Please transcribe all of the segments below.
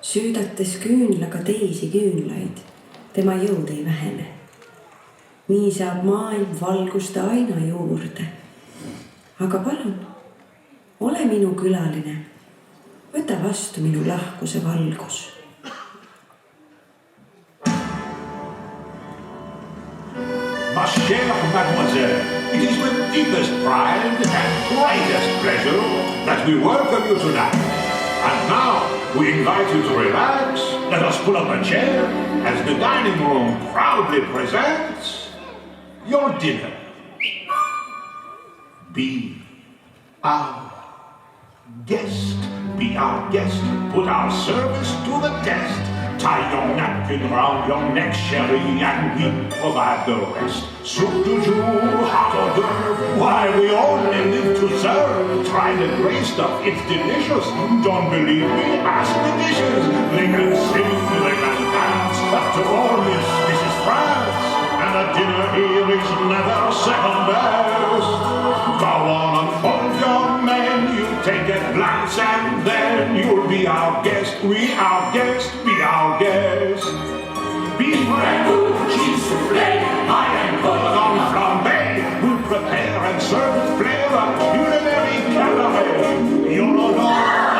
süüdates küünlaga teisi küünlaid, tema jõud ei vähene. nii saab maailm valgust aina juurde. aga palun, ole minu külaline, võta vastu minu lahkuse valgus. Ma chère mademoiselle, it is with deepest pride and greatest pleasure that we welcome you tonight. And now we invite you to relax. Let us pull up a chair as the dining room proudly presents your dinner. Be our guest. Be our guest. Put our service to the test. Tie your napkin round your neck, sherry, and we provide the rest. Soup du jour, hot hors d'oeuvre, why we only live to serve. Try the gray stuff, it's delicious. Don't believe me? Ask the dishes. They can sing, they can dance. After all, this is France, and a dinner here is never second best. Go on and fold your menu, take a glance, and then you'll be our guest. We our guest, be our guest. Beef ragout, cheese soufflé, high and cordon flambé. We'll prepare and serve with flair a culinary cabaret. You're alone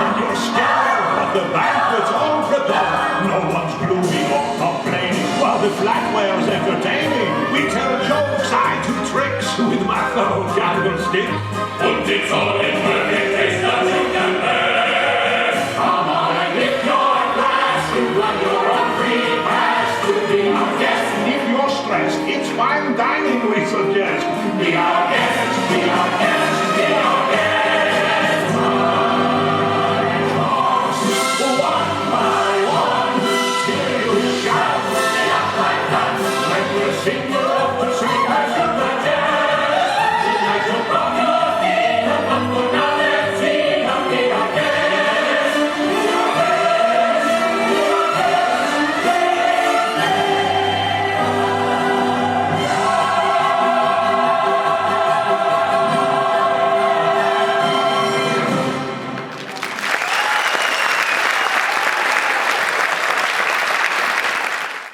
and you're scared, but the banquet's all prepared. No one's gloomy or complaining while the flatware's entertaining. We tell jokes, I do tricks with my fellow candlestick. Und die Sonne wird es dazu Come on and lift your glass. You've won your own free pass to be our guest. If you're stressed, it's fine dining we suggest.